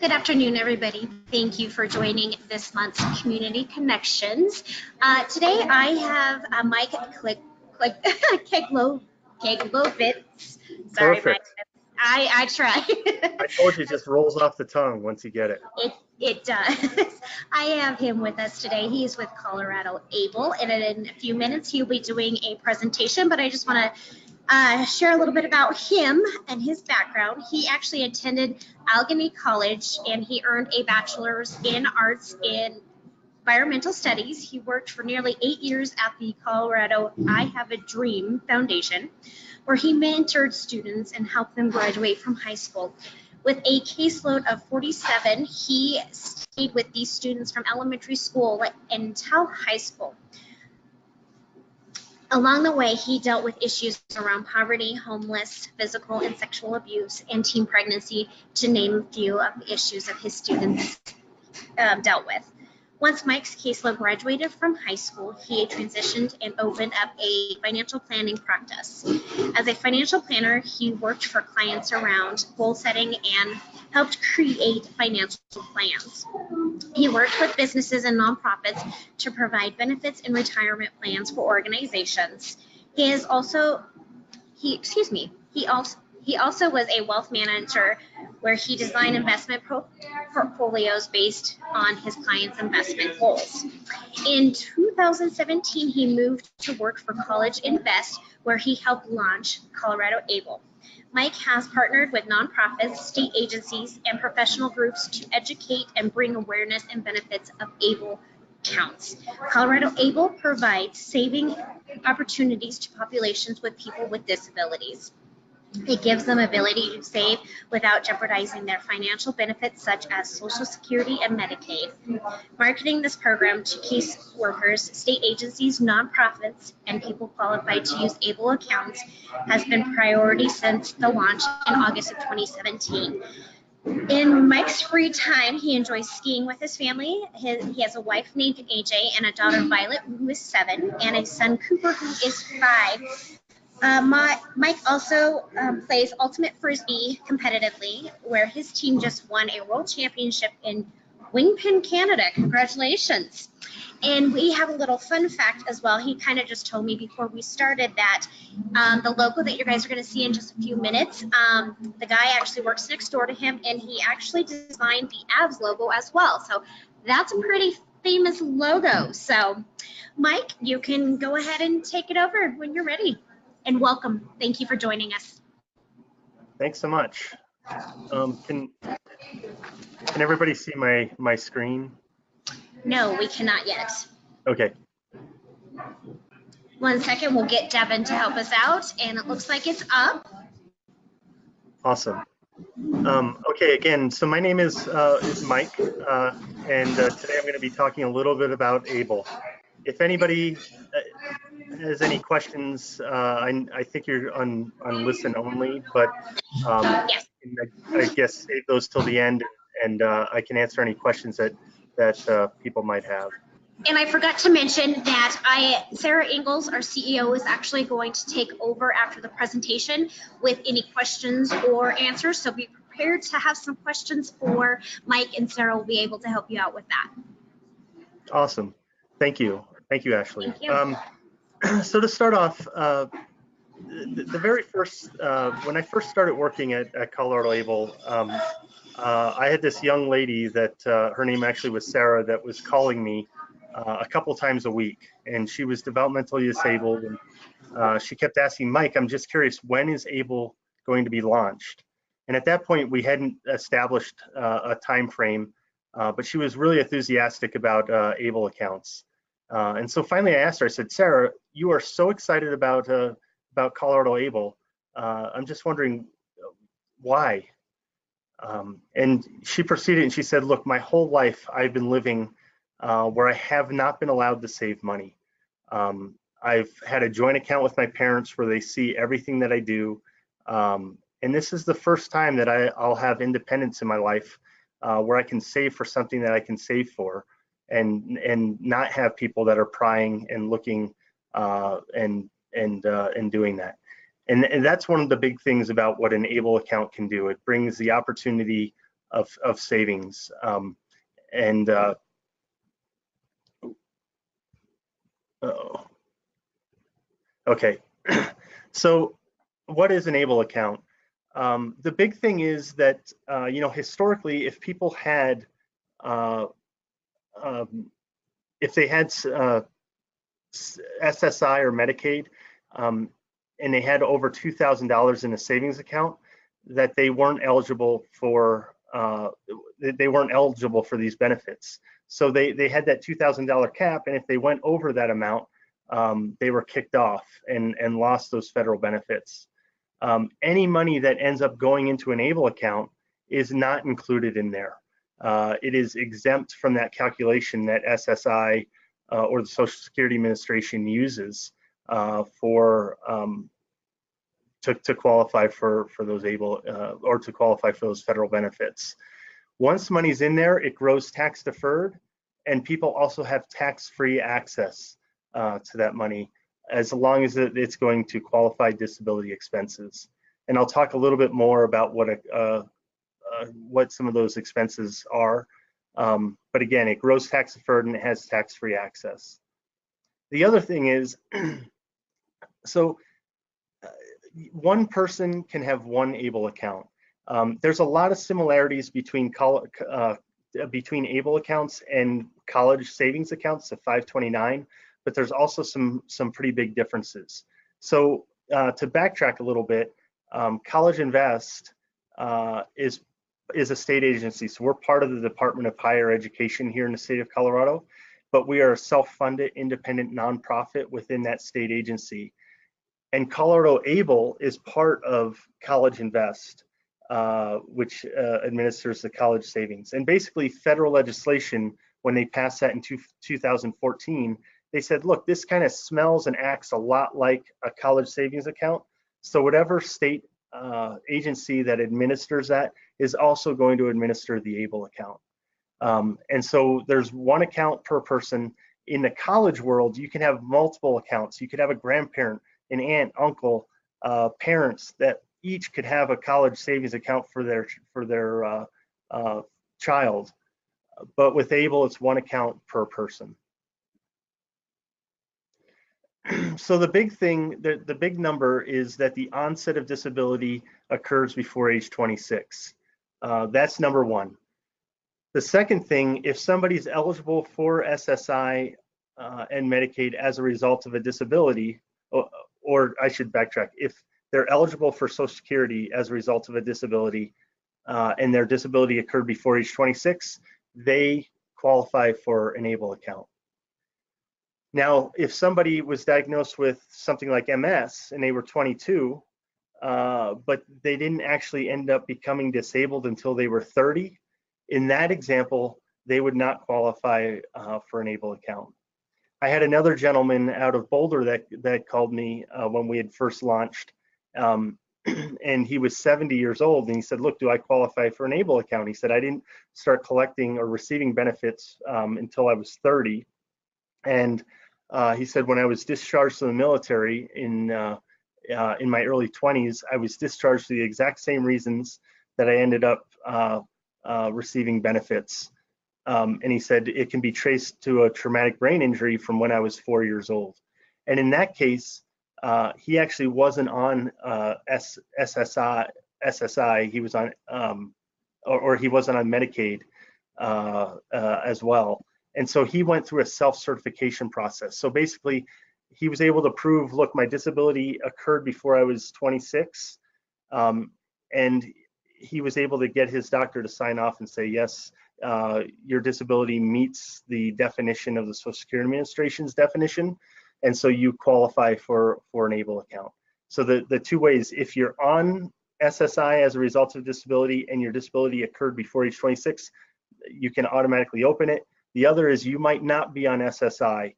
Good afternoon, everybody. Thank you for joining this month's Community Connections. Today I have Mike Keglovitz. Sorry, Perfect. Mike. I try. I told you, it just rolls off the tongue once you get it. It does. I have him with us today. He is with ColoradoABLE, and in a few minutes he'll be doing a presentation, but I just want to share a little bit about him and his background. He actually attended Allegheny College, and he earned a bachelor's in arts in environmental studies. He worked for nearly 8 years at the Colorado I Have a Dream Foundation, where he mentored students and helped them graduate from high school. With a caseload of 47, he stayed with these students from elementary school until high school. Along the way, he dealt with issues around poverty, homeless, physical and sexual abuse, and teen pregnancy, to name a few of the issues that his students dealt with. Once Mike's caseload graduated from high school, he transitioned and opened up a financial planning practice. As a financial planner, he worked for clients around goal setting and helped create financial plans. He worked with businesses and nonprofits to provide benefits and retirement plans for organizations. He also was a wealth manager, where he designed investment portfolios based on his clients' investment goals. In 2017, he moved to work for College Invest, where he helped launch ColoradoABLE. Mike has partnered with nonprofits, state agencies, and professional groups to educate and bring awareness and benefits of ABLE accounts. ColoradoABLE provides saving opportunities to populations with people with disabilities. It gives them ability to save without jeopardizing their financial benefits, such as Social Security and Medicaid. Marketing this program to case workers, state agencies, nonprofits, and people qualified to use ABLE accounts has been priority since the launch in August of 2017. In Mike's free time, he enjoys skiing with his family. He has a wife named AJ and a daughter, Violet, who is 7, and a son, Cooper, who is 5. Mike also plays Ultimate Frisbee competitively, where his team just won a world championship in Wingpin, Canada. Congratulations. And we have a little fun fact as well. He kind of just told me before we started that the logo that you guys are going to see in just a few minutes, the guy actually works next door to him, and he actually designed the ABS logo as well. So that's a pretty famous logo. So Mike, you can go ahead and take it over when you're ready. And welcome. Thank you for joining us. Thanks so much. Can everybody see my screen? No, we cannot yet. Okay. 1 second, we'll get Devin to help us out, and it looks like it's up. Awesome. Okay, again, so my name is Mike, and today I'm going to be talking a little bit about ABLE. If anybody has any questions, I think you're on listen only, but Yes. I guess save those till the end, and I can answer any questions that people might have. And I forgot to mention that Sarah Ingalls, our CEO, is actually going to take over after the presentation with any questions or answers. So be prepared to have some questions for Mike, and Sarah will be able to help you out with that. Awesome. Thank you. Thank you, Ashley. Thank you. So to start off, the very first, when I first started working at ColoradoABLE, I had this young lady that her name actually was Sarah, that was calling me a couple times a week, and she was developmentally disabled, and she kept asking, Mike, I'm just curious, when is ABLE going to be launched? And at that point, we hadn't established a time frame, but she was really enthusiastic about ABLE accounts. And so finally I asked her, I said, Sarah, you are so excited about ColoradoABLE. I'm just wondering why. And she proceeded and she said, look, my whole life I've been living where I have not been allowed to save money. I've had a joint account with my parents where they see everything that I do. And this is the first time that I'll have independence in my life where I can save for something that I can save for. And not have people that are prying and looking and doing that. And that's one of the big things about what an ABLE account can do. It brings the opportunity of savings. Okay, so what is an ABLE account? The big thing is that, historically, if people had, if they had SSI or Medicaid, and they had over $2,000 in a savings account, that they weren't eligible for these benefits. So they had that $2,000 cap, and if they went over that amount, they were kicked off and lost those federal benefits. Any money that ends up going into an ABLE account is not included in there. It is exempt from that calculation that SSI or the Social Security Administration uses to qualify for those ABLE or to qualify for those federal benefits. Once money's in there, it grows tax deferred, and people also have tax-free access to that money as long as it's going to qualified disability expenses. And I'll talk a little bit more about what some of those expenses are. But again, it grows tax deferred and it has tax-free access. The other thing is, so one person can have one ABLE account. There's a lot of similarities between ABLE accounts and college savings accounts at 529, but there's also some pretty big differences. So to backtrack a little bit, College Invest is a state agency. So we're part of the Department of Higher Education here in the state of Colorado, but we are a self-funded independent nonprofit within that state agency. And ColoradoABLE is part of College Invest, which administers the college savings. And basically federal legislation, when they passed that in 2014, they said, look, this kind of smells and acts a lot like a college savings account. So whatever state agency that administers that is also going to administer the ABLE account. And so there's one account per person. In the college world, you can have multiple accounts. You could have a grandparent, an aunt, uncle, parents that each could have a college savings account for their child. But with ABLE, it's one account per person. So the big thing, the big number is that the onset of disability occurs before age 26. That's number one. The second thing, if somebody's eligible for SSI and Medicaid as a result of a disability, or I should backtrack, if they're eligible for Social Security as a result of a disability and their disability occurred before age 26, they qualify for an ABLE account. Now, if somebody was diagnosed with something like MS and they were 22, but they didn't actually end up becoming disabled until they were 30, in that example, they would not qualify for an ABLE account. I had another gentleman out of Boulder that called me when we had first launched, and he was 70 years old, and he said, look, do I qualify for an ABLE account? He said, I didn't start collecting or receiving benefits until I was 30. And he said, when I was discharged from the military in my early 20s, I was discharged for the exact same reasons that I ended up receiving benefits. And he said it can be traced to a traumatic brain injury from when I was 4 years old. And in that case, he actually wasn't on SSI. He was on, or he wasn't on Medicaid as well. And so he went through a self-certification process. So basically, he was able to prove, look, my disability occurred before I was 26. And he was able to get his doctor to sign off and say, yes, your disability meets the definition of the Social Security Administration's definition. And so you qualify for an ABLE account. So the two ways, if you're on SSI as a result of disability and your disability occurred before age 26, you can automatically open it. The other is you might not be on SSI,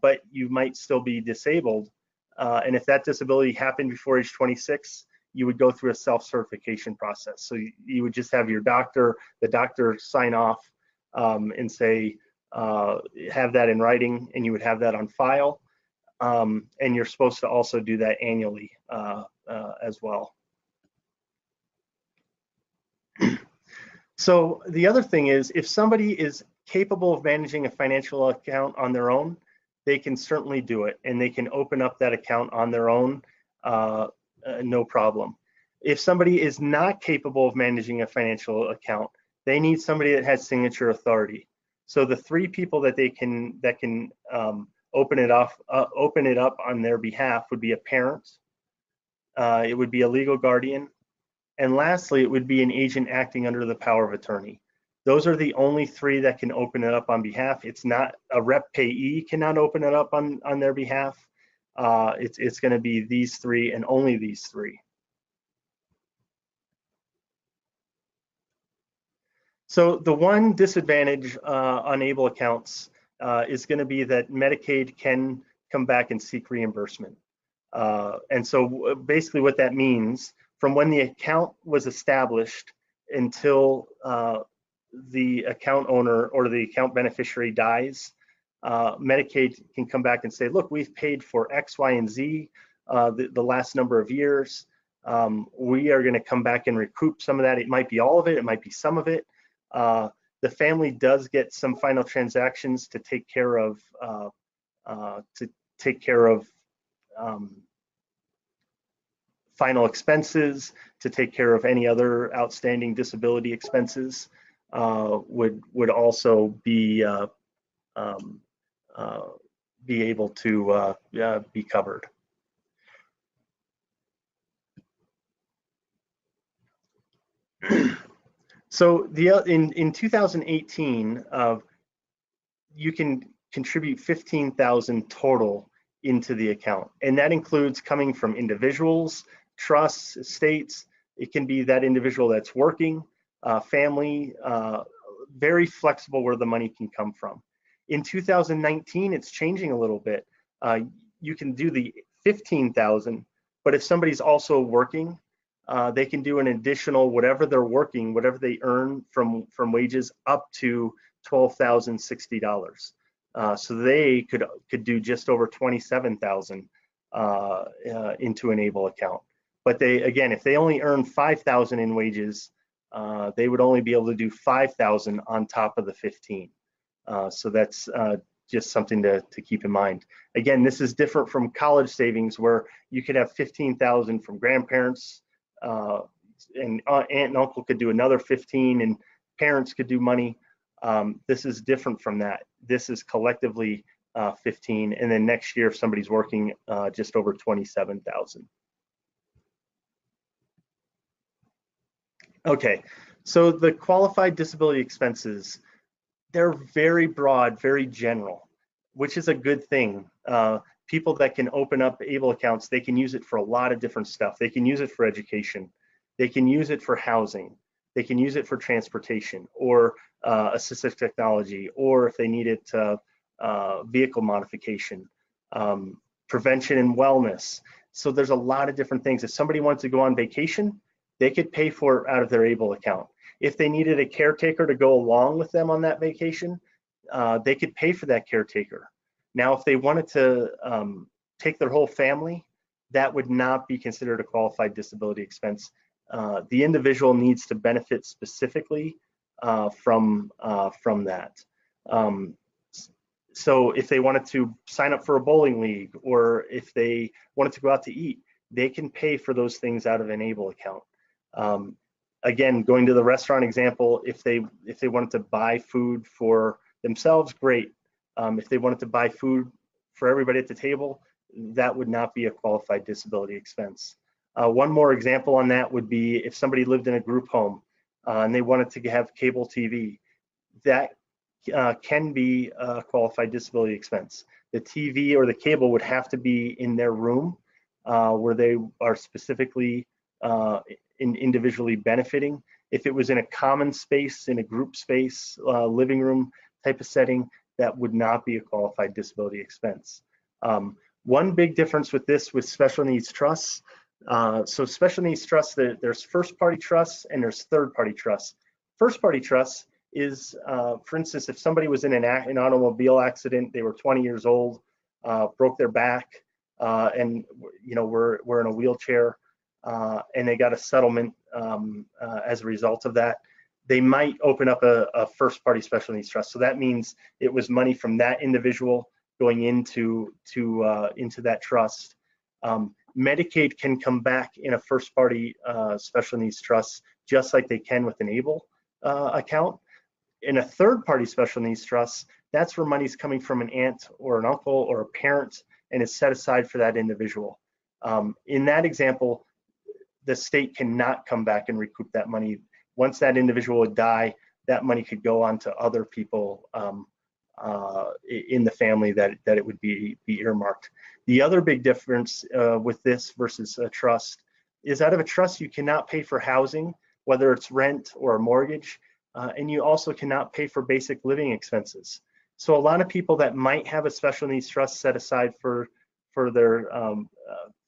but you might still be disabled. And if that disability happened before age 26, you would go through a self-certification process. So you would just have your doctor, the doctor sign off and say, have that in writing, and you would have that on file. And you're supposed to also do that annually as well. So the other thing is, if somebody is capable of managing a financial account on their own, they can certainly do it, and they can open up that account on their own, no problem. If somebody is not capable of managing a financial account, they need somebody that has signature authority. So the three people that can open it up on their behalf would be a parent, it would be a legal guardian, and lastly, it would be an agent acting under the power of attorney. Those are the only three that can open it up on behalf. It's not a rep payee cannot open it up on their behalf. It's going to be these three and only these three. So the one disadvantage on ABLE accounts is going to be that Medicaid can come back and seek reimbursement. And so basically what that means, from when the account was established until the account owner or the account beneficiary dies, Medicaid can come back and say, look, we've paid for X, Y, and Z the last number of years. We are going to come back and recoup some of that. It might be all of it, it might be some of it. The family does get some final transactions to take care of final expenses, to take care of any other outstanding disability expenses, would also be able to be covered. So in 2018, you can contribute $15,000 total into the account, and that includes coming from individuals, trusts, estates. It can be that individual that's working, family, very flexible where the money can come from. In 2019, it's changing a little bit. You can do the $15,000, but if somebody's also working, they can do an additional whatever they're working, whatever they earn from wages, up to $12,060. So they could do just over $27,000 into an ABLE account. But they, again, if they only earn $5,000 in wages, they would only be able to do $5,000 on top of the 15. So that's just something to keep in mind. Again, this is different from college savings, where you could have $15,000 from grandparents, and aunt and uncle could do another 15, and parents could do money. This is different from that. This is collectively 15, and then next year, if somebody's working, just over 27,000. Okay, so the qualified disability expenses, they're very broad, very general, which is a good thing. People that can open up ABLE accounts, they can use it for a lot of different stuff. They can use it for education. They can use it for housing. They can use it for transportation or assistive technology, or if they need it, vehicle modification, prevention and wellness. So there's a lot of different things. If somebody wants to go on vacation, they could pay for it out of their ABLE account. If they needed a caretaker to go along with them on that vacation, they could pay for that caretaker. Now, if they wanted to take their whole family, that would not be considered a qualified disability expense. The individual needs to benefit specifically from that. So if they wanted to sign up for a bowling league, or if they wanted to go out to eat, they can pay for those things out of an ABLE account. Again, going to the restaurant example, if they wanted to buy food for themselves, great. If they wanted to buy food for everybody at the table, that would not be a qualified disability expense. One more example on that would be if somebody lived in a group home and they wanted to have cable TV, that can be a qualified disability expense. The TV or the cable would have to be in their room where they are specifically individually benefiting. If it was in a common space, in a group space, living room type of setting, that would not be a qualified disability expense. One big difference with this with special needs trusts, so special needs trusts, there's first party trusts and there's third party trusts. First party trusts is, for instance, if somebody was in an automobile accident, they were 20 years old, broke their back, and were in a wheelchair, and they got a settlement as a result of that, they might open up a first party special needs trust. So that means it was money from that individual going into that trust. Medicaid can come back in a first party special needs trust just like they can with an ABLE account. In a third party special needs trust, that's where money's coming from an aunt or an uncle or a parent and is set aside for that individual. In that example, the state cannot come back and recoup that money. Once that individual would die, that money could go on to other people in the family that it would be earmarked. The other big difference with this versus a trust is out of a trust, you cannot pay for housing, whether it's rent or a mortgage, and you also cannot pay for basic living expenses. So a lot of people that might have a special needs trust set aside for their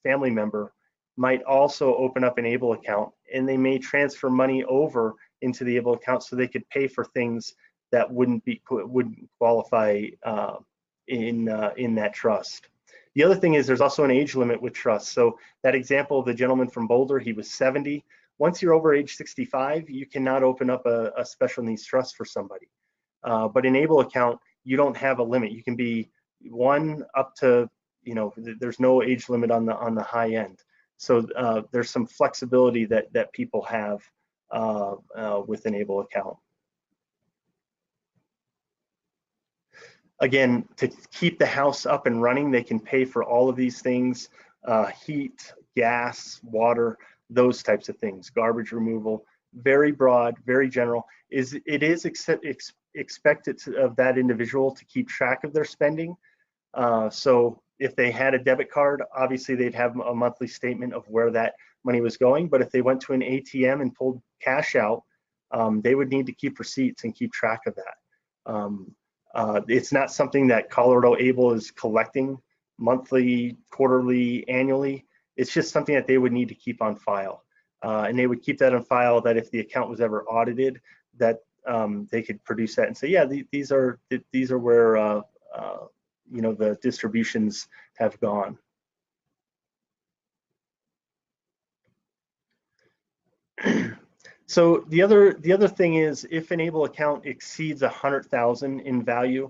family member might also open up an ABLE account, and they may transfer money over into the ABLE account so they could pay for things that wouldn't qualify in that trust. The other thing is there's also an age limit with trusts. So that example of the gentleman from Boulder, he was 70. Once you're over age 65, you cannot open up a special needs trust for somebody. But an ABLE account, you don't have a limit. You can be one up to, there's no age limit on the high end. So there's some flexibility that people have with an ABLE account. Again, to keep the house up and running, they can pay for all of these things, heat, gas, water, those types of things, garbage removal, very broad, very general. It is expected of that individual to keep track of their spending. So if they had a debit card, obviously they'd have a monthly statement of where that money was going. But if they went to an ATM and pulled cash out, they would need to keep receipts and keep track of that. It's not something that ColoradoABLE is collecting monthly, quarterly, annually. It's just something that they would need to keep on file. And they would keep that on file that if the account was ever audited, that they could produce that and say, yeah, these are where the distributions have gone. So the other thing is, if an ABLE account exceeds 100,000 in value,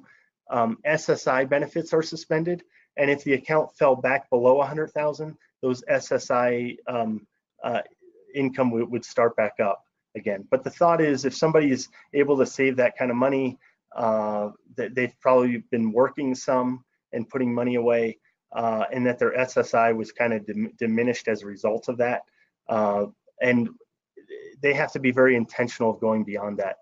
SSI benefits are suspended, and if the account fell back below 100,000, those SSI income would start back up again. But the thought is, if somebody is able to save that kind of money, that they've probably been working some and putting money away, and that their SSI was kind of diminished as a result of that. And they have to be very intentional of going beyond that.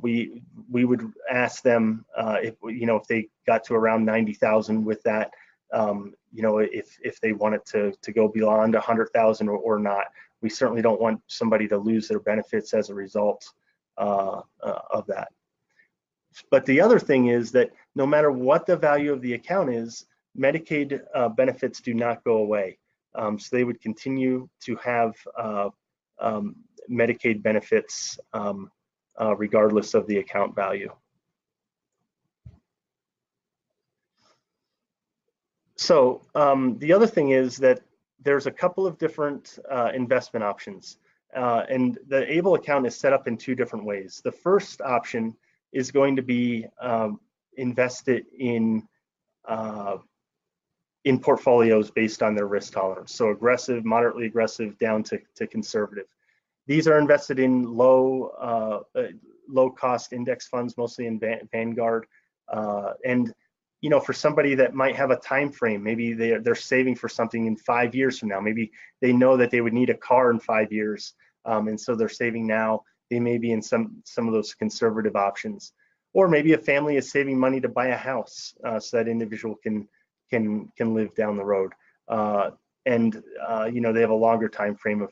We would ask them if they got to around 90,000 with that, if they wanted to go beyond 100,000 or not. We certainly don't want somebody to lose their benefits as a result of that. But the other thing is that no matter what the value of the account is, Medicaid benefits do not go away. So they would continue to have Medicaid benefits regardless of the account value. So the other thing is that there's a couple of different investment options, and the ABLE account is set up in two different ways. The first option is going to be invested in portfolios based on their risk tolerance. So aggressive, moderately aggressive, down to conservative. These are invested in low cost index funds, mostly in Vanguard. And for somebody that might have a time frame, maybe they're saving for something in 5 years from now. Maybe they know that they would need a car in 5 years, and so they're saving now. They may be in some of those conservative options. Or maybe a family is saving money to buy a house, so that individual can live down the road. And they have a longer time frame of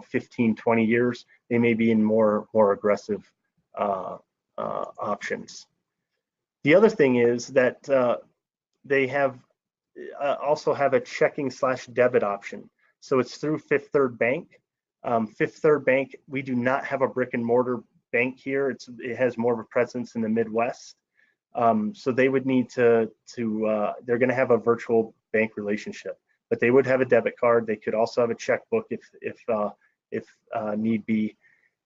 15, 20 years. They may be in more aggressive options. The other thing is that they also have a checking/debit option. So it's through Fifth Third Bank. Fifth Third Bank, we do not have a brick and mortar bank here. It has more of a presence in the Midwest. So they would need they're going to have a virtual bank relationship, but they would have a debit card. They could also have a checkbook if need be.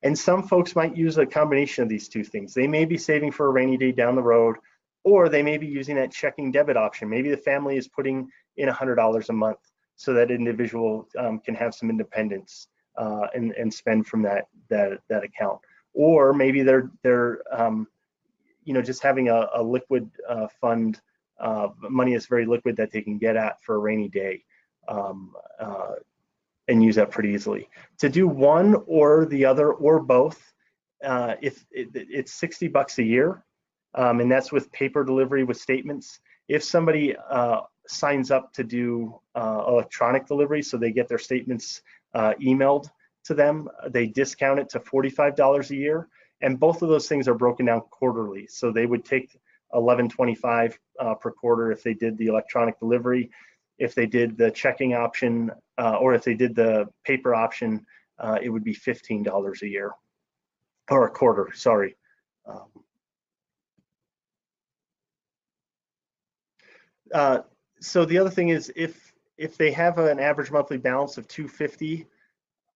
And some folks might use a combination of these two things. They may be saving for a rainy day down the road, or they may be using that checking debit option. Maybe the family is putting in $100 a month so that individual can have some independence and spend from that account. Or maybe they're just having a liquid fund, money that's very liquid that they can get at for a rainy day and use that pretty easily. To do one or the other or both, if it's $60 a year, and that's with paper delivery with statements. If somebody signs up to do electronic delivery, so they get their statements emailed to them, they discount it to $45 a year. And both of those things are broken down quarterly. So they would take $11.25 per quarter if they did the electronic delivery. If they did the checking option, or if they did the paper option, it would be $15 a year, or a quarter, sorry. So the other thing is, if they have an average monthly balance of $250,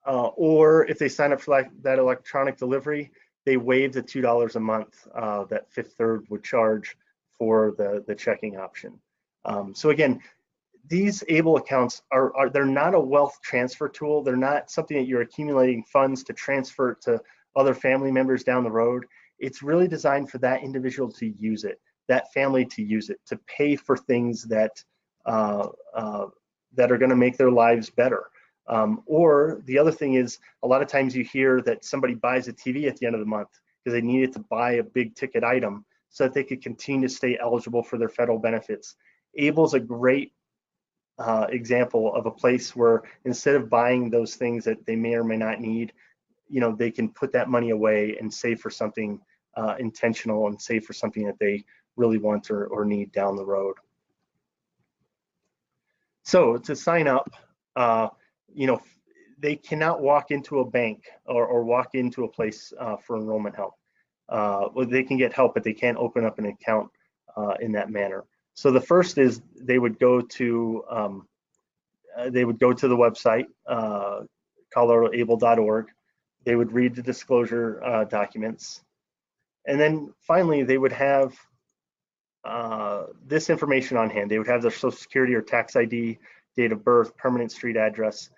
or if they sign up for that electronic delivery, they waive the $2 a month that Fifth Third would charge for the checking option. So again, these ABLE accounts they're not a wealth transfer tool. They're not something that you're accumulating funds to transfer to other family members down the road. It's really designed for that individual to use it, that family to use it, to pay for things that are going to make their lives better. Or the other thing is, a lot of times you hear that somebody buys a TV at the end of the month because they needed to buy a big ticket item so that they could continue to stay eligible for their federal benefits. ABLE is a great example of a place where instead of buying those things that they may or may not need, they can put that money away and save for something intentional and save for something that they really want or need down the road. So to sign up, they cannot walk into a bank or walk into a place for enrollment help. Well, they can get help, but they can't open up an account in that manner. So the first is they would go to the website, ColoradoABLE.org. They would read the disclosure documents, and then finally they would have this information on hand. They would have their Social Security or tax ID, date of birth, permanent street address.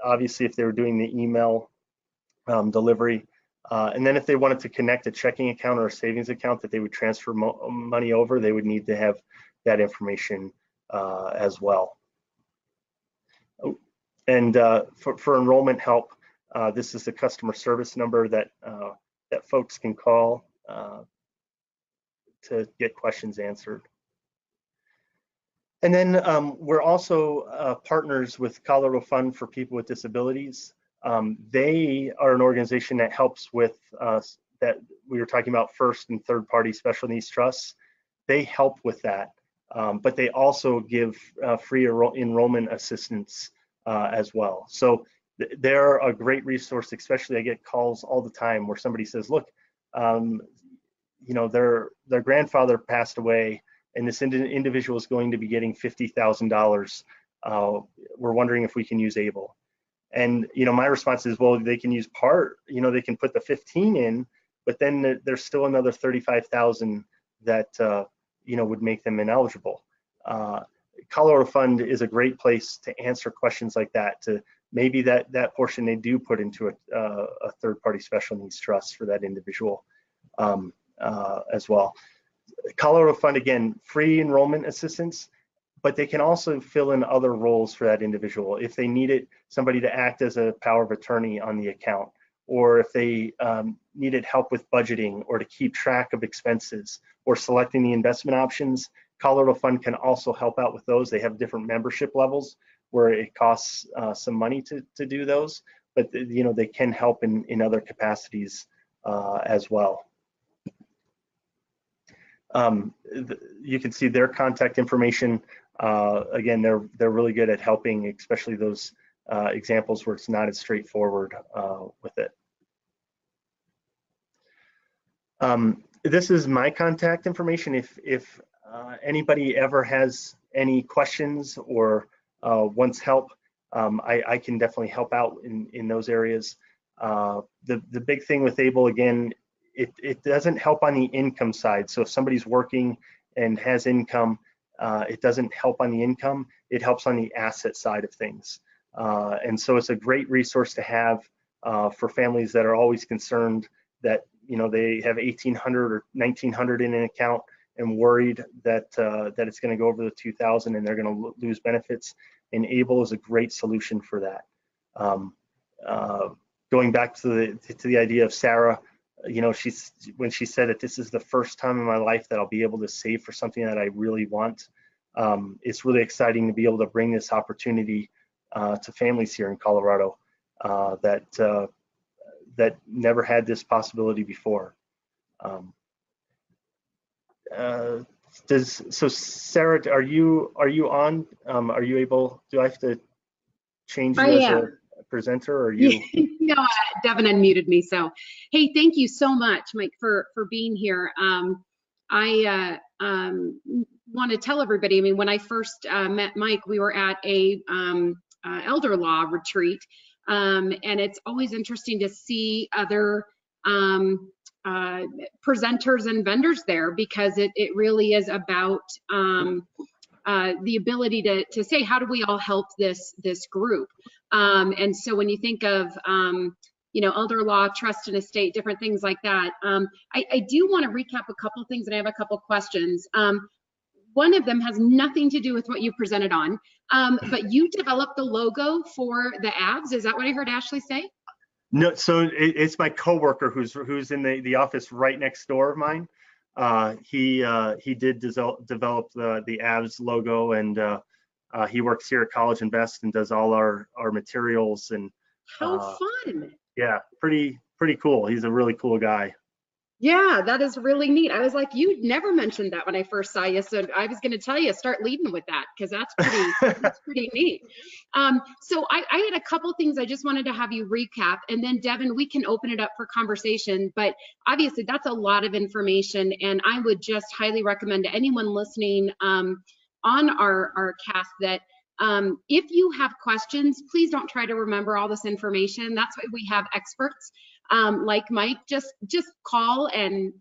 Obviously, if they were doing the email delivery, and then if they wanted to connect a checking account or a savings account that they would transfer money over, they would need to have that information as well. And for enrollment help, this is the customer service number that folks can call to get questions answered. And then we're also partners with Colorado Fund for People with Disabilities. They are an organization that helps with that we were talking about, first and third party special needs trusts. They help with that, but they also give free enrollment assistance as well. So they're a great resource. Especially I get calls all the time where somebody says, look, their grandfather passed away and this individual is going to be getting $50,000. We're wondering if we can use ABLE. And my response is, well, they can use part. They can put the 15 in, but then there's still another 35,000 that would make them ineligible. Colorado Fund is a great place to answer questions like that. To maybe that portion they do put into a third-party special needs trust for that individual as well. Colorado Fund, again, free enrollment assistance, but they can also fill in other roles for that individual. If they needed somebody to act as a power of attorney on the account, or if they needed help with budgeting or to keep track of expenses or selecting the investment options, Colorado Fund can also help out with those. They have different membership levels where it costs some money to do those, but they can help in other capacities as well. You can see their contact information. Again, they're really good at helping, especially those examples where it's not as straightforward with it. This is my contact information. If anybody ever has any questions or wants help, I can definitely help out in those areas. The big thing with ABLE, again, it doesn't help on the income side. So if somebody's working and has income, it doesn't help on the income. It helps on the asset side of things. And so it's a great resource to have for families that are always concerned that they have 1,800 or 1,900 in an account and worried that that it's going to go over the 2,000 and they're going to lose benefits. And ABLE is a great solution for that. Going back to the idea of Sarah, when she said that this is the first time in my life that I'll be able to save for something that I really want. It's really exciting to be able to bring this opportunity to families here in Colorado that never had this possibility before. So Sarah, are you on? Are you able? Do I have to change you as a presenter, or are you? No, Devin unmuted me. So, hey, thank you so much, Mike, for being here. I want to tell everybody. I mean, when I first met Mike, we were at a elder law retreat, and it's always interesting to see other presenters and vendors there, because it really is about the ability to say, how do we all help this group? And so when you think of elder law, trust and estate, different things like that, I do want to recap a couple of things, and I have a couple of questions. One of them has nothing to do with what you presented on, but you developed the logo for the abs. Is that what I heard Ashley say? No, so it's my coworker who's in the office right next door of mine. He did develop the abs logo, and he works here at College Invest and does all our materials. And how fun! Yeah, pretty cool. He's a really cool guy. Yeah, that is really neat. I was like, you never mentioned that when I first saw you, so I was going to tell you, start leading with that, because that's pretty neat. So I had a couple things I just wanted to have you recap, and then Devin, we can open it up for conversation. But obviously, that's a lot of information, and I would just highly recommend to anyone listening on our cast that if you have questions, please don't try to remember all this information. That's why we have experts like Mike. Just call and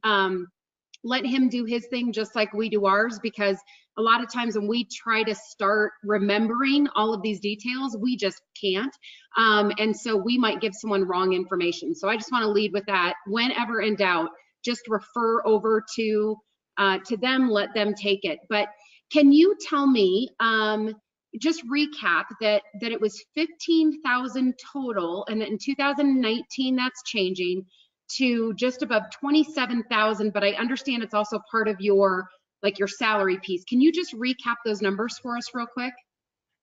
let him do his thing just like we do ours, because a lot of times when we try to start remembering all of these details, we just can't. And so we might give someone wrong information. So I just want to lead with that. Whenever in doubt, just refer over to them, let them take it. But can you tell me, just recap that it was 15,000 total, and that in 2019 that's changing to just above 27,000, but I understand it's also part of your salary piece. Can you just recap those numbers for us real quick?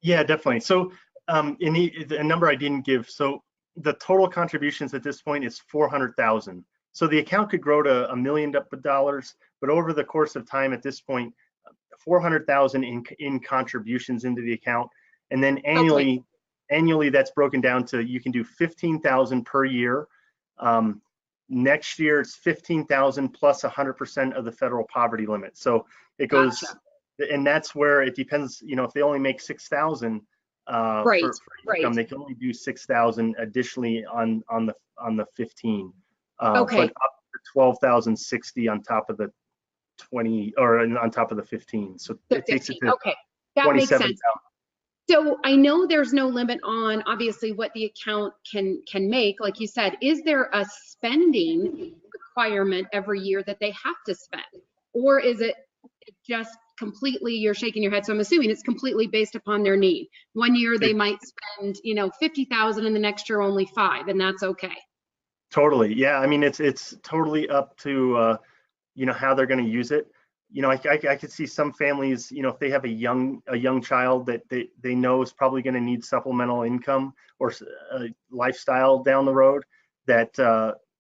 Yeah, definitely. So a number I didn't give, so the total contributions at this point is 400,000. So the account could grow to $1 million, but over the course of time at this point, 400,000 in contributions into the account, and then annually that's broken down to, you can do 15,000 per year. Next year it's 15,000 plus 100% of the federal poverty limit. So it goes, gotcha. And that's where it depends. If they only make 6,000 for income, they can only do 6,000 additionally on the 15. But up to 12,060 on top of the 20, or on top of the 15. So it takes it to that makes sense. So I know there's no limit on obviously what the account can make, like you said. Is there a spending requirement every year that they have to spend, or is it just completely, you're shaking your head, so I'm assuming it's completely based upon their need? One year they might spend 50,000, and the next year only 5, and that's okay. Totally. Yeah, I mean, it's totally up to how they're going to use it. I could see some families, if they have a young child that they know is probably going to need supplemental income or lifestyle down the road, that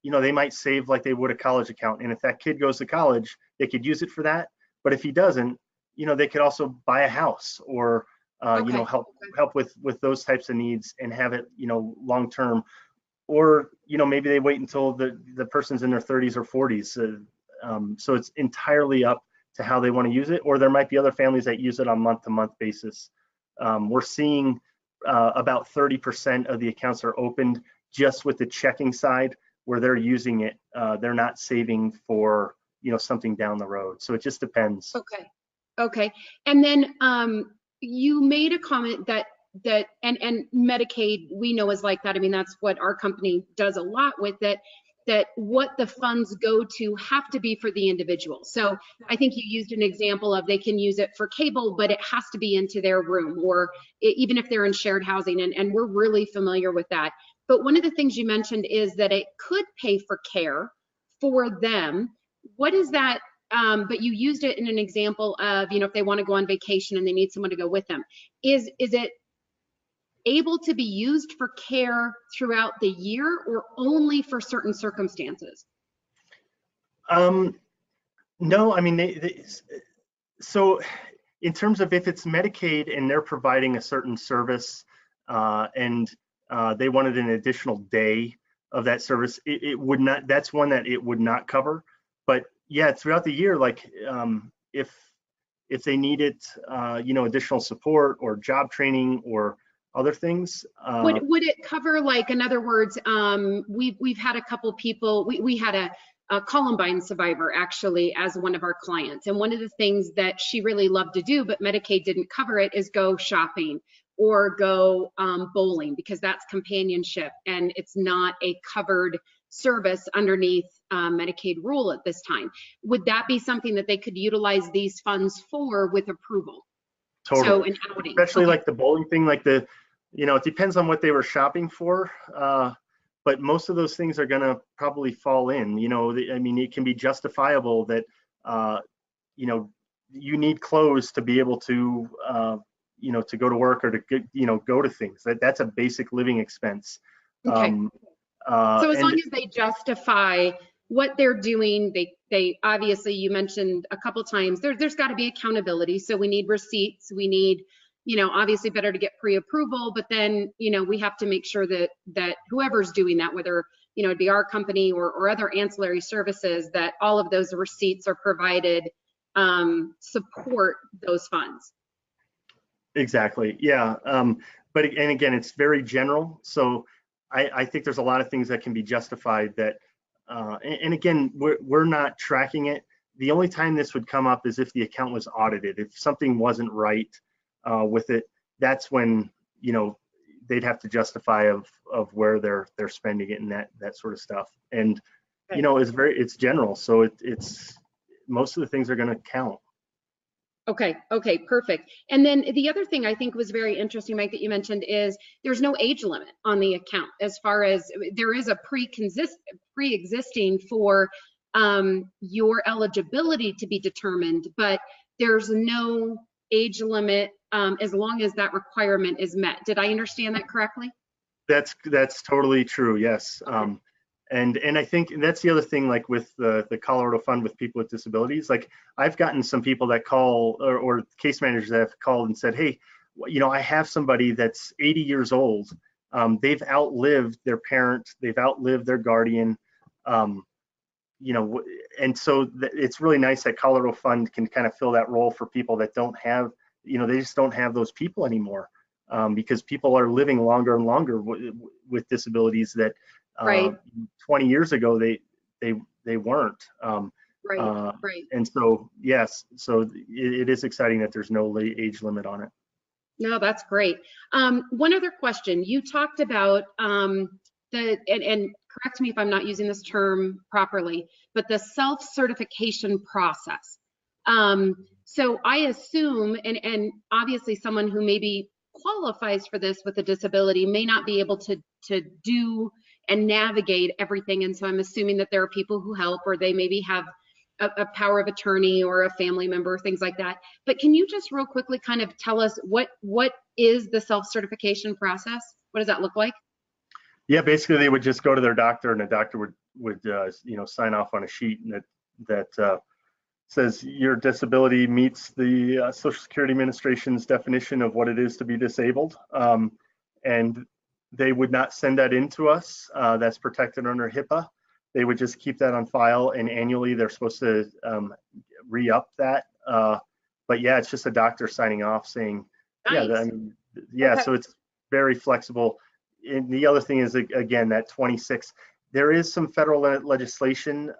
they might save like they would a college account. And if that kid goes to college, they could use it for that. But if he doesn't, they could also buy a house or help with those types of needs and have it long term. Or maybe they wait until the person's in their 30s or 40s. So it's entirely up to how they want to use it. Or there might be other families that use it on month-to-month basis. We're seeing about 30% of the accounts are opened just with the checking side where they're using it. They're not saving for, something down the road. So it just depends. Okay. And then you made a comment that and Medicaid, we know, is like that. I mean, that's what our company does a lot with it, that what the funds go to have to be for the individual. So I think you used an example of they can use it for cable, but it has to be into their room, or even if they're in shared housing, and we're really familiar with that. But one of the things you mentioned is that it could pay for care for them. What is that? But you used it in an example of, if they want to go on vacation and they need someone to go with them. Is it able to be used for care throughout the year, or only for certain circumstances? No, I mean, so in terms of if it's Medicaid and they're providing a certain service and they wanted an additional day of that service, it would not, that's one that it would not cover. But yeah, throughout the year, like if they needed, additional support or job training or other things. Would it cover, like, in other words, we've had a couple people, we had a Columbine survivor actually as one of our clients. And one of the things that she really loved to do, but Medicaid didn't cover it, is go shopping or go bowling, because that's companionship and it's not a covered service underneath Medicaid rule at this time. Would that be something that they could utilize these funds for with approval? Totally. So an outing. Especially like the bowling thing, like it depends on what they were shopping for. But most of those things are going to probably fall in. I mean, it can be justifiable that, you need clothes to be able to, to go to work or to, go to things. That's a basic living expense. Okay. So as long as they justify what they're doing, they obviously, you mentioned a couple times, there's got to be accountability. So we need receipts. We need, obviously better to get pre-approval, but then, we have to make sure that whoever's doing that, whether, it'd be our company or other ancillary services, that all of those receipts are provided, support those funds. Exactly. Yeah. But again, it's very general. So I think there's a lot of things that can be justified that, and again, we're not tracking it. The only time this would come up is if the account was audited. If something wasn't right with it, that's when, they'd have to justify of where they're spending it and that sort of stuff. And, it's general. So it's most of the things are going to count. Okay, perfect. And then the other thing I think was very interesting, Mike, that you mentioned is there's no age limit on the account, as far as there is a pre-existing for your eligibility to be determined, but there's no age limit as long as that requirement is met. Did I understand that correctly? That's totally true. Yes. Okay. And I think that's the other thing, like with the Colorado Fund with people with disabilities, like I've gotten some people that call or case managers that have called and said, hey, I have somebody that's 80 years old. They've outlived their parent, they've outlived their guardian, and so it's really nice that Colorado Fund can kind of fill that role for people that don't have, they just don't have those people anymore, because people are living longer and longer with disabilities that right. 20 years ago they weren't. Right. And so yes, so it is exciting that there's no age limit on it. No, that's great. One other question. You talked about and correct me if I'm not using this term properly, but the self-certification process. So I assume, and obviously someone who maybe qualifies for this with a disability may not be able to do and navigate everything. And so I'm assuming that there are people who help, or they maybe have a power of attorney or a family member, things like that. But can you just real quickly kind of tell us what is the self-certification process? What does that look like? Yeah, basically they would just go to their doctor, and the doctor would sign off on a sheet that says your disability meets the Social Security Administration's definition of what it is to be disabled, and they would not send that in to us. That's protected under HIPAA. They would just keep that on file, and annually they're supposed to re-up that. But yeah, it's just a doctor signing off saying, nice. Okay. So it's very flexible. and the other thing is, again, that 26, there is some federal legislation.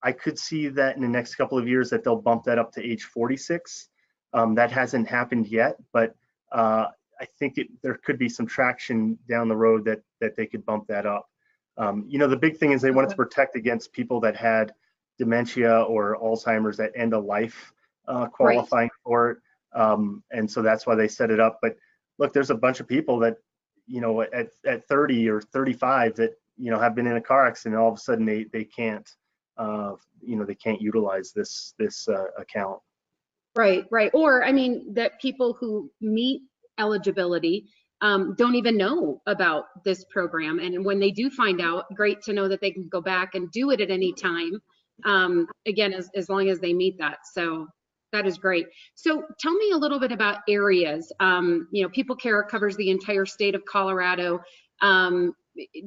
I could see that in the next couple of years that they'll bump that up to age 46. That hasn't happened yet, but I think there could be some traction down the road that they could bump that up. The big thing is they wanted to protect against people that had dementia or Alzheimer's at end of life qualifying for it. And so that's why they set it up. But look, there's a bunch of people that, at 30 or 35 that, have been in a car accident, and all of a sudden they can't, they can't utilize this account. Right. Or, that people who meet eligibility don't even know about this program. And when they do find out, great to know that they can go back and do it at any time. Again, as long as they meet that. So that is great. So tell me a little bit about areas. People Care covers the entire state of Colorado.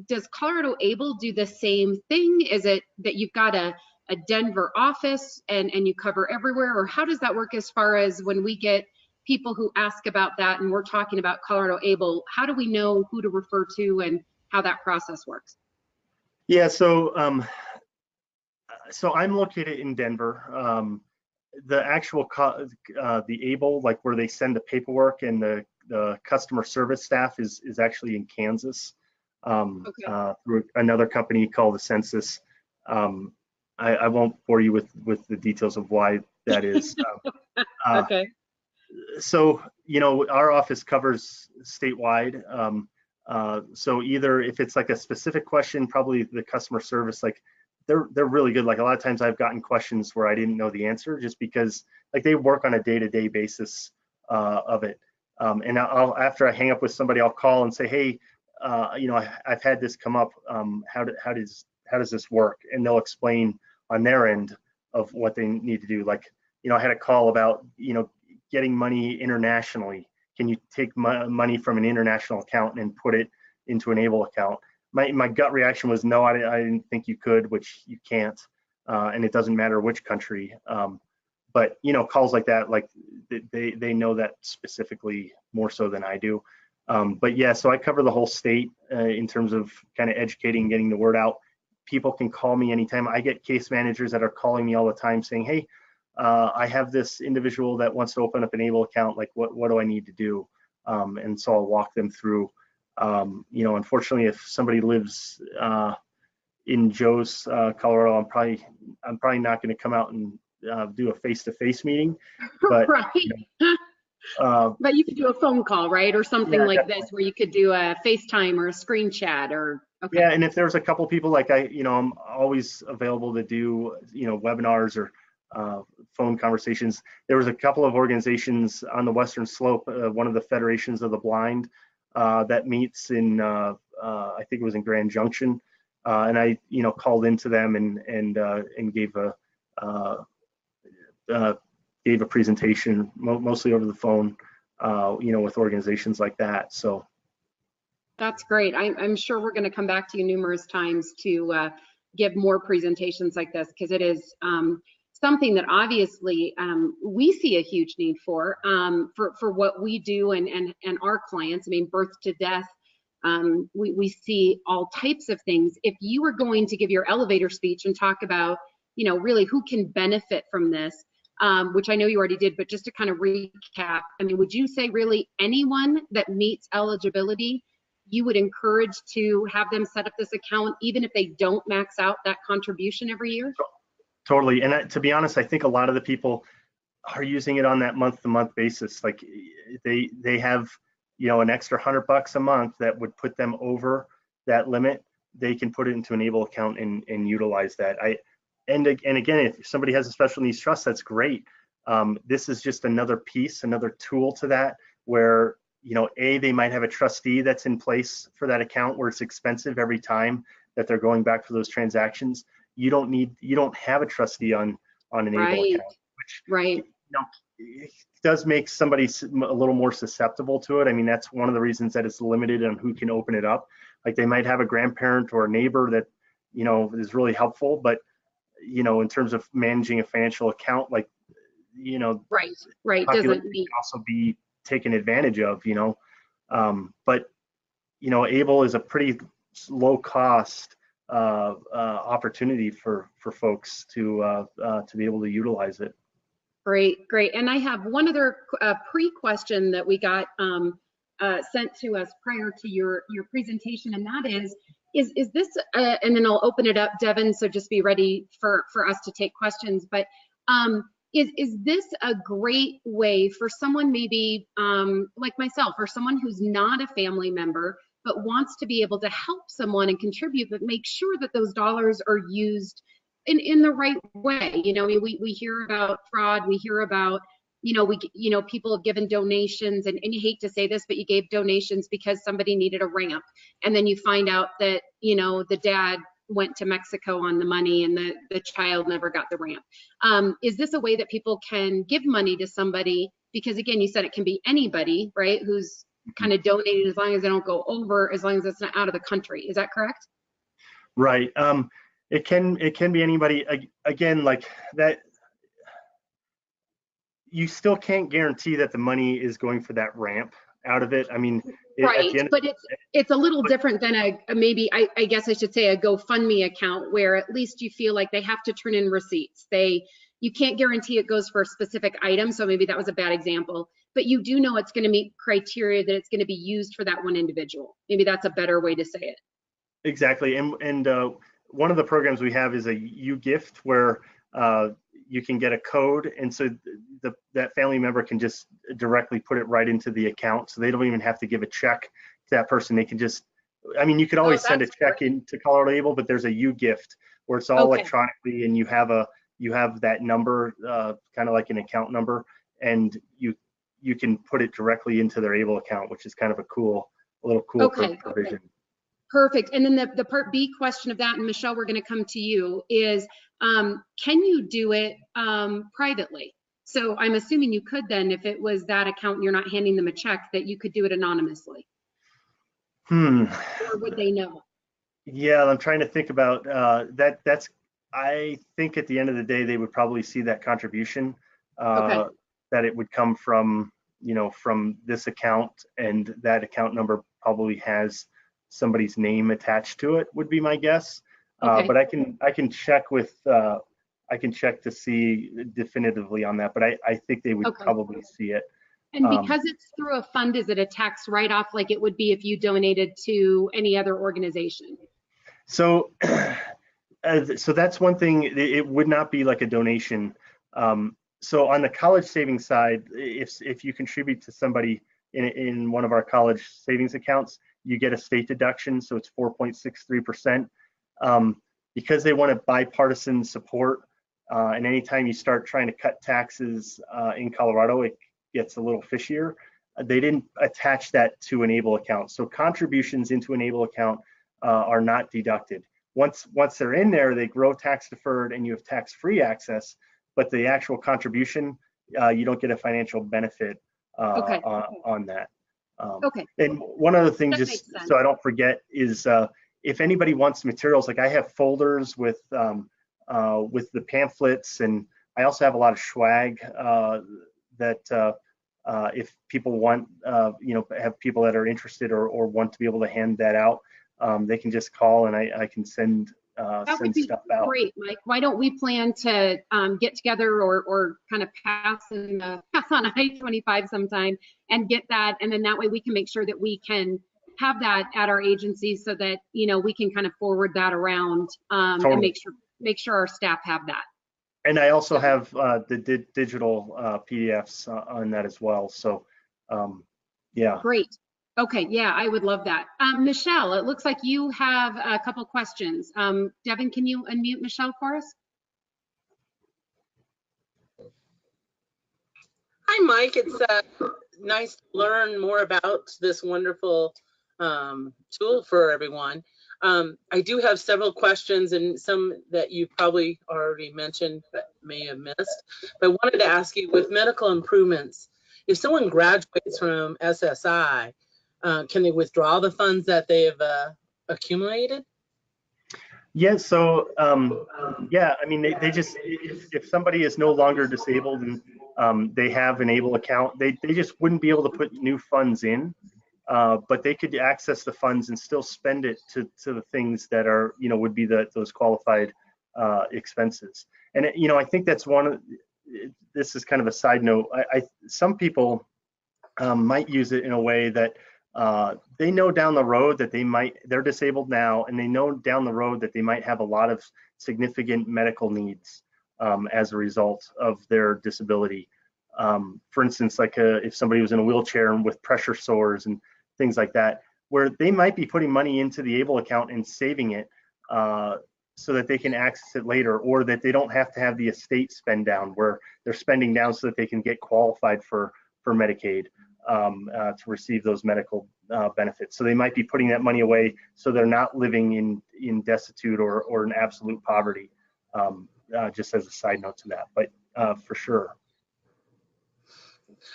Does ColoradoABLE do the same thing? Is it that you've got a Denver office and you cover everywhere? Or how does that work as far as when we get people who ask about that and we're talking about ColoradoABLE, how do we know who to refer to and how that process works? Yeah, so I'm located in Denver. The actual the ABLE, like where they send the paperwork and the customer service staff is actually in Kansas, through another company called the Census. I won't bore you with the details of why that is. Okay. So, our office covers statewide. So either if it's like a specific question, probably the customer service, like they're really good. Like a lot of times I've gotten questions where I didn't know the answer just because like they work on a day-to-day basis of it. And after I hang up with somebody, I'll call and say, hey, I've had this come up. How does this work? And they'll explain on their end of what they need to do. Like, I had a call about, getting money internationally. Can you take money from an international account and put it into an ABLE account? My gut reaction was no, I didn't think you could, which you can't, and it doesn't matter which country. But calls like that, like they know that specifically more so than I do. But yeah, so I cover the whole state in terms of kind of educating, getting the word out. People can call me anytime. I get case managers that are calling me all the time saying, hey, I have this individual that wants to open up an ABLE account. Like, what do I need to do? And so I'll walk them through. Unfortunately, if somebody lives in Joe's, Colorado, I'm probably not going to come out and do a face-to-face meeting. But right. But you could do a phone call, right, or something like definitely. This, where you could do a FaceTime or a screen chat, or okay. Yeah, and if there's a couple people, like I'm always available to do webinars or phone conversations. There was a couple of organizations on the Western Slope, one of the Federations of the Blind, that meets in I think it was in Grand Junction, and I called into them and gave a presentation, mostly over the phone, with organizations like that. So that's great. I'm sure we're going to come back to you numerous times to give more presentations like this, because it is something that obviously we see a huge need for what we do and our clients. I mean, birth to death, we see all types of things. If you were going to give your elevator speech and talk about, really who can benefit from this, which I know you already did, but just to kind of recap, I mean, would you say really anyone that meets eligibility, you would encourage to have them set up this account, even if they don't max out that contribution every year? Totally. And to be honest, I think a lot of the people are using it on that month-to-month basis. Like they have, an extra $100 a month that would put them over that limit. They can put it into an ABLE account and utilize that. And again, if somebody has a special needs trust, that's great. This is just another piece, another tool to that, where they might have a trustee that's in place for that account where it's expensive every time that they're going back for those transactions. You don't have a trustee on an ABLE account, which it does make somebody a little more susceptible to it. I mean, that's one of the reasons that it's limited on who can open it up. Like they might have a grandparent or a neighbor that is really helpful, but in terms of managing a financial account, like right doesn't also be taken advantage of, but ABLE is a pretty low cost opportunity for folks to be able to utilize it. Great, great. And I have one other pre-question that we got sent to us prior to your presentation, and that is this, and then I'll open it up, Devin, so just be ready for us to take questions, but is this a great way for someone maybe like myself, or someone who's not a family member, but wants to be able to help someone and contribute, but make sure that those dollars are used in the right way? We hear about fraud, we hear about, people have given donations, and you hate to say this, but you gave donations because somebody needed a ramp. And then you find out that, the dad went to Mexico on the money and the child never got the ramp. Is this a way that people can give money to somebody? Because again, you said it can be anybody, right? Who's kind of donated, as long as they don't go over, as long as it's not out of the country. Is that correct? Right. It can be anybody. Again, like that, you still can't guarantee that the money is going for that ramp out of it. I mean, right, but it's a little different than maybe I guess I should say a GoFundMe account, where at least you feel like they have to turn in receipts. You can't guarantee it goes for a specific item, so maybe that was a bad example, but you do know it's going to meet criteria, that it's going to be used for that one individual. Maybe that's a better way to say it. Exactly. And one of the programs we have is a UGift, where you can get a code, and so that family member can just directly put it right into the account, so they don't even have to give a check to that person. They can just, I mean, you could always send a check into ColoradoABLE, but there's a UGift where it's all electronically, and you have that number, kind of like an account number, and you can put it directly into their ABLE account, which is kind of a little cool provision. Perfect. And then the part B question of that, and Michelle, we're going to come to you, is can you do it privately? So I'm assuming you could then, if it was that account and you're not handing them a check, that you could do it anonymously. Or would they know? Yeah, I'm trying to think about that. I think at the end of the day, they would probably see that contribution, that it would come from, from this account, and that account number probably has somebody's name attached to it, would be my guess. But I can check with I can check to see definitively on that, but I think they would probably see it. And because it's through a fund, is it a tax write-off like it would be if you donated to any other organization? So so that's one thing. It would not be like a donation. So on the college savings side, if you contribute to somebody in one of our college savings accounts, you get a state deduction, so it's 4.63%. Because they want bipartisan support, and anytime you start trying to cut taxes in Colorado, it gets a little fishier. They didn't attach that to an ABLE account, so contributions into an ABLE account are not deducted. Once they're in there, they grow tax deferred, and you have tax-free access. But the actual contribution, you don't get a financial benefit on that. And one other thing, just so I don't forget, is if anybody wants materials, like I have folders with the pamphlets, and I also have a lot of swag that if people want, have people that are interested or want to be able to hand that out, they can just call, and I can send stuff out. Great, Mike. Why don't we plan to get together or kind of pass on I-25 sometime and get that, and then that way we can make sure that we can have that at our agencies, so that we can kind of forward that around and make sure our staff have that. And I also have the digital PDFs on that as well. So yeah. Great. Okay, yeah, I would love that. Michelle, it looks like you have a couple questions. Devin, can you unmute Michelle for us? Hi, Mike. It's nice to learn more about this wonderful tool for everyone. I do have several questions, and some that you probably already mentioned but may have missed. But I wanted to ask you, with medical improvements, if someone graduates from SSI, can they withdraw the funds that they have accumulated? Yeah, so yeah, I mean, they just, if somebody is no longer disabled and they have an ABLE account, they just wouldn't be able to put new funds in. but they could access the funds and still spend it to the things that are, would be those qualified expenses. And I think that's this is kind of a side note. Some people might use it in a way that they know down the road that they're disabled now, and they know down the road that they might have a lot of significant medical needs as a result of their disability. For instance, like if somebody was in a wheelchair and with pressure sores and things like that, where they might be putting money into the ABLE account and saving it so that they can access it later, or that they don't have to have the estate spend down, where they're spending down so that they can get qualified for Medicaid to receive those medical benefits. So they might be putting that money away so they're not living in destitute or in absolute poverty, just as a side note to that, but for sure.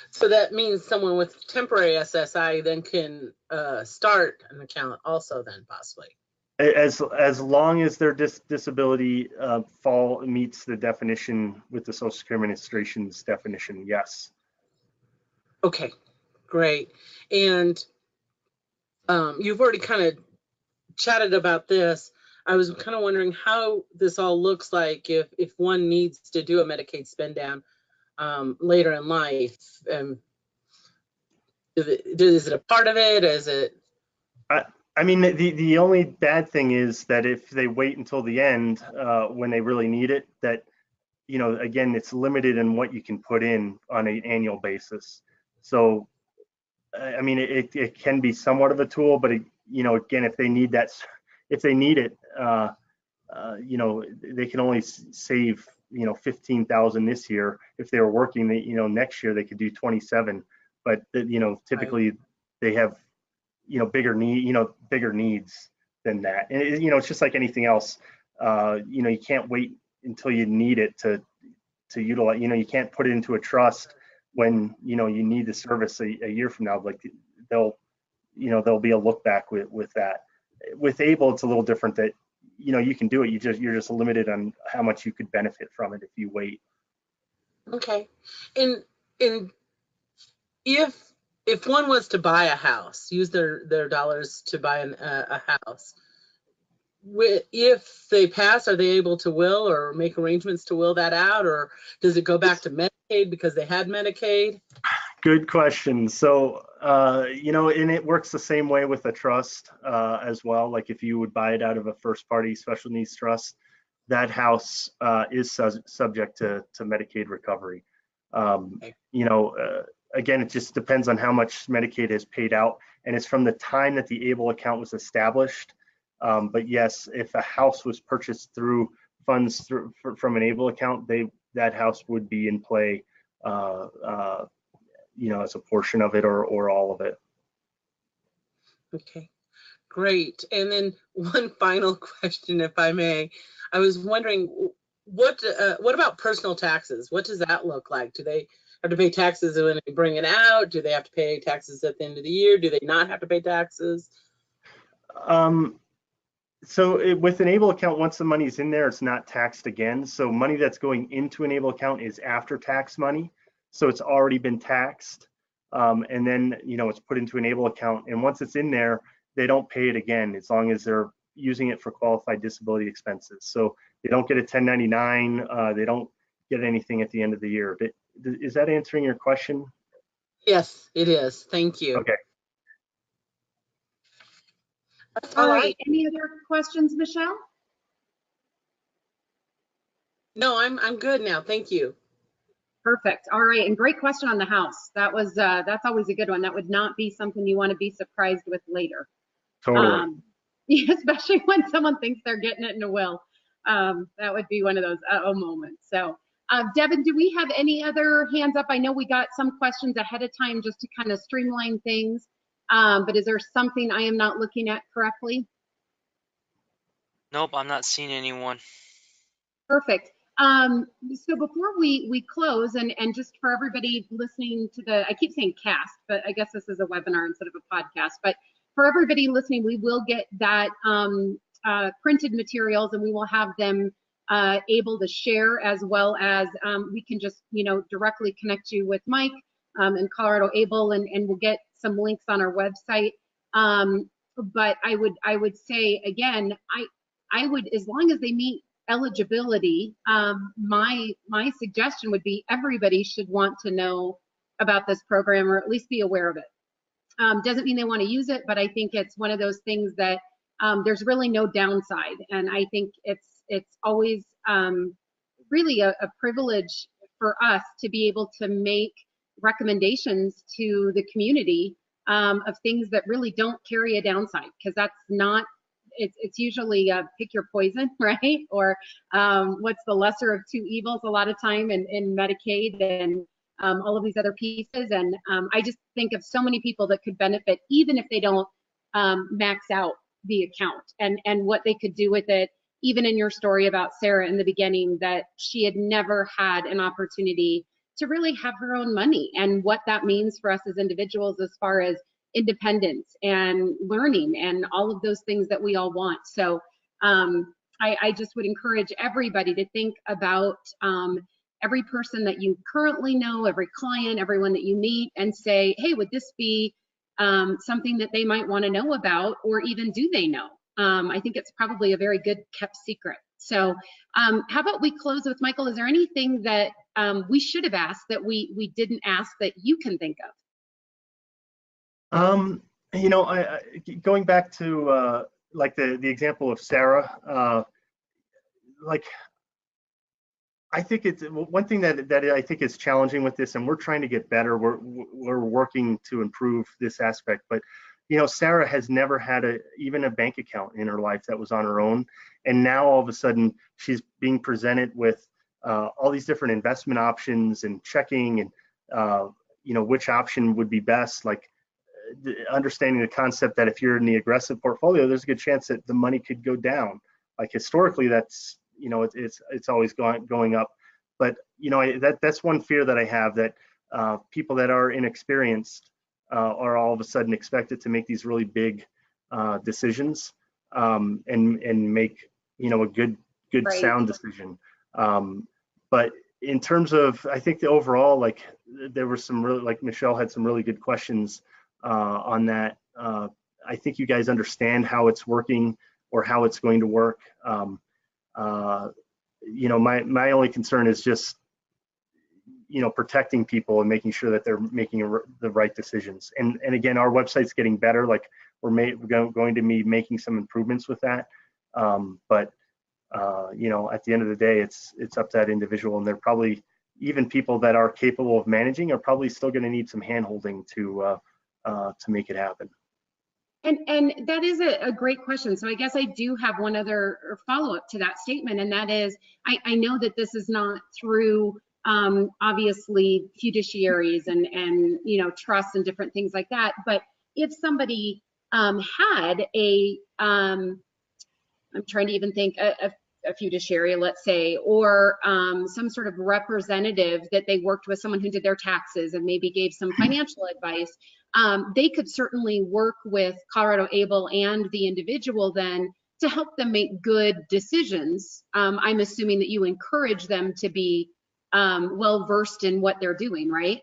So that means someone with temporary SSI then can start an account also then possibly. As long as their disability meets the definition with the Social Security Administration's definition, yes. Okay, great. And you've already kind of chatted about this. I was kind of wondering how this all looks like if one needs to do a Medicaid spend down later in life. Is it a part of it? Is it? I mean, the only bad thing is that if they wait until the end when they really need it, that, again, it's limited in what you can put in on an annual basis. So, I mean, it can be somewhat of a tool, but again, if they need it, they can only save, 15,000 this year. If they were working, next year they could do 27. But typically they have, bigger needs than that. And it's just like anything else. You can't wait until you need it to utilize. You can't put it into a trust when you need the service a year from now. Like there'll be a look back with that. With ABLE, it's a little different. That you can do it. You're just limited on how much you could benefit from it if you wait. Okay, and if one was to buy a house, use their dollars to buy a house, if they pass, are they able to will or make arrangements to will that out, or does it go back to Medicaid because they had Medicaid? Good question. So, and it works the same way with a trust as well. Like if you would buy it out of a first party special needs trust, that house is subject to Medicaid recovery. Okay. Again, it just depends on how much Medicaid has paid out, and it's from the time that the ABLE account was established. But yes, if a house was purchased through funds from an ABLE account, that house would be in play, as a portion of it or all of it. Okay, great. And then one final question, if I may. I was wondering, what about personal taxes? What does that look like? Do they have to pay taxes when they bring it out? Do they have to pay taxes at the end of the year? Do they not have to pay taxes? So with an ABLE account, once the money's in there, it's not taxed again. So money that's going into an ABLE account is after tax money. So it's already been taxed. And then, it's put into an ABLE account. And once it's in there, they don't pay it again as long as they're using it for qualified disability expenses. So they don't get a 1099. They don't get anything at the end of the year. Is that answering your question? Yes, it is. Thank you. Okay. All right. Any other questions, Michelle? No, I'm good now. Thank you. Perfect. All right. And great question on the house. That's always a good one. That would not be something you want to be surprised with later. Totally. Especially when someone thinks they're getting it in a will. That would be one of those moments. So, Devin, do we have any other hands up? I know we got some questions ahead of time just to kind of streamline things. But is there something I am not looking at correctly? Nope, I'm not seeing anyone. Perfect. So before we close, and just for everybody listening to I keep saying cast, but I guess this is a webinar instead of a podcast. But for everybody listening, we will get that printed materials, and we will have them able to share, as well as we can just directly connect you with Mike and ColoradoABLE, and we'll get some links on our website. But I would say again, I would, as long as they meet eligibility, my suggestion would be everybody should want to know about this program, or at least be aware of it. Doesn't mean they want to use it, but I think it's one of those things that there's really no downside. And I think it's always really a privilege for us to be able to make recommendations to the community of things that really don't carry a downside, because that's not, it's usually pick your poison, right? Or what's the lesser of two evils a lot of time in Medicaid and all of these other pieces. And I just think of so many people that could benefit, even if they don't max out the account, and what they could do with it. Even in your story about Sarah in the beginning, that she had never had an opportunity to really have her own money, and what that means for us as individuals as far as independence and learning and all of those things that we all want. So I just would encourage everybody to think about every person that you currently know, every client, everyone that you meet, and say, hey, would this be something that they might want to know about, or even do they know? I think it's probably a very good kept secret. So how about we close with Michael? Is there anything that we should have asked that we didn't ask that you can think of? You know, going back to like the example of Sarah, like I think it's one thing that I think is challenging with this, and we're trying to get better. We're working to improve this aspect, but you know, Sarah has never had even a bank account in her life that was on her own, and now all of a sudden she's being presented with all these different investment options and checking, and you know, which option would be best. Like understanding the concept that if you're in the aggressive portfolio, there's a good chance that the money could go down. Like historically, that's, you know, it's always going up. But you know, that's one fear that I have, that people that are inexperienced are all of a sudden expected to make these really big decisions and make, you know, a good Right. sound decision. But in terms of, I think the overall, like there were some really, like Michelle had some really good questions on that. I think you guys understand how it's working or how it's going to work. You know, my only concern is just, you know, protecting people and making sure that they're making the right decisions. And again, our website's getting better. Like we're going to be making some improvements with that. But you know, at the end of the day, it's up to that individual, and they're probably, even people that are capable of managing are probably still going to need some hand-holding to make it happen. And that is a great question. So I guess I do have one other follow-up to that statement, and that is, I know that this is not through obviously fiduciaries and you know, trusts and different things like that, but if somebody had a I'm trying to even think, a fiduciary, let's say, or some sort of representative that they worked with, someone who did their taxes and maybe gave some financial advice, they could certainly work with ColoradoABLE and the individual then to help them make good decisions. I'm assuming that you encourage them to be well versed in what they're doing, right?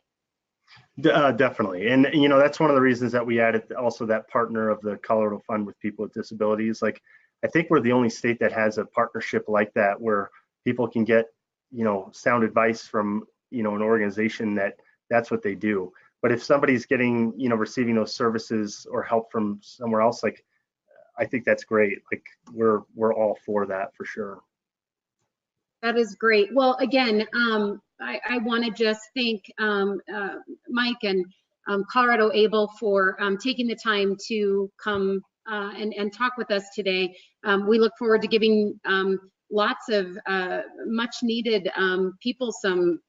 Definitely. And you know, that's one of the reasons that we added also that partner of the Colorado Fund with people with disabilities. Like, I think we're the only state that has a partnership like that, where people can get, you know, sound advice from, you know, an organization that's what they do. But if somebody's getting, you know, receiving those services or help from somewhere else, like, I think that's great. Like we're all for that for sure. That is great. Well, again, I want to just thank Mike and ColoradoABLE for taking the time to come and talk with us today. We look forward to giving lots of much needed people some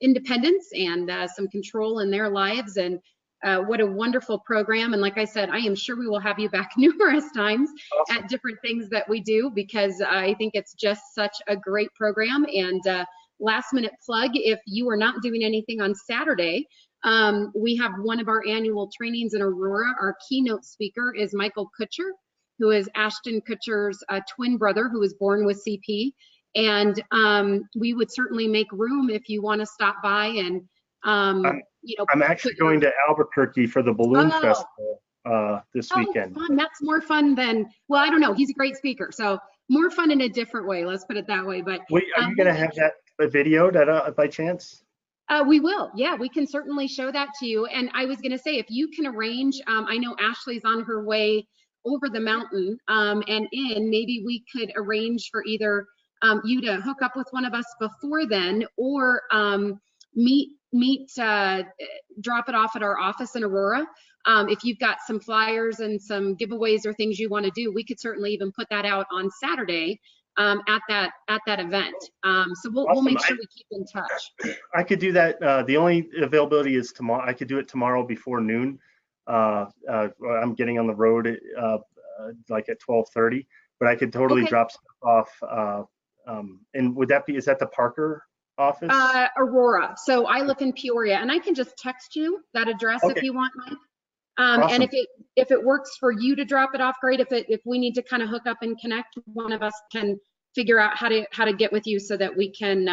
independence and some control in their lives. And what a wonderful program. And like I said, I am sure we will have you back numerous times at different things that we do, because I think it's just such a great program. And last minute plug, if you are not doing anything on Saturday, we have one of our annual trainings in Aurora. Our keynote speaker is Michael Kutcher, who is Ashton Kutcher's twin brother, who was born with CP. And we would certainly make room if you want to stop by and You know, I'm actually going to Albuquerque for the balloon festival this weekend. Fun. That's more fun than, well, I don't know. He's a great speaker. So more fun in a different way. Let's put it that way. But Wait, are you going to have that videoed by chance? we will. Yeah, we can certainly show that to you. And I was going to say, if you can arrange, I know Ashley's on her way over the mountain maybe we could arrange for either you to hook up with one of us before then, or drop it off at our office in Aurora. If you've got some flyers and some giveaways or things you want to do, we could certainly even put that out on Saturday at that event. So we'll make sure we keep in touch. I could do that. The only availability is tomorrow. I could do it tomorrow before noon. I'm getting on the road like at 12:30, but I could totally drop stuff off. And is that the Parker office? Aurora. So I live in Peoria, and I can just text you that address if you want, Mike. Awesome. And if it works for you to drop it off, great. If we need to kind of hook up and connect, one of us can figure out how to get with you so that we can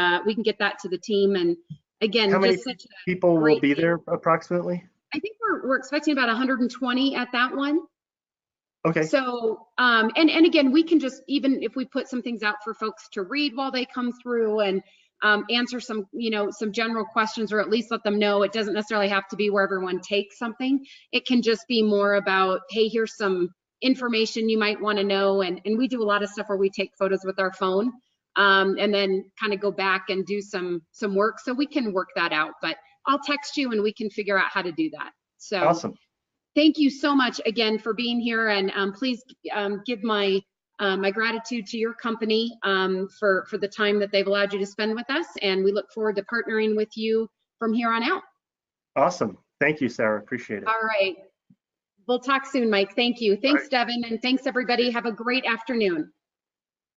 get that to the team. And again, how many people will be there approximately? I think we're expecting about 120 at that one. Okay. So, and again, we can just, even if we put some things out for folks to read while they come through and answer some, some general questions, or at least let them know it doesn't necessarily have to be where everyone takes something. It can just be more about, hey, here's some information you might want to know. And we do a lot of stuff where we take photos with our phone and then kind of go back and do some work. So we can work that out, but I'll text you and we can figure out how to do that. So awesome. Thank you so much again for being here, and please give my gratitude to your company for the time that they've allowed you to spend with us, and we look forward to partnering with you from here on out. Awesome. Thank you, Sarah. Appreciate it. All right. We'll talk soon, Mike. Thank you. Thanks, Devin, and thanks everybody. Have a great afternoon.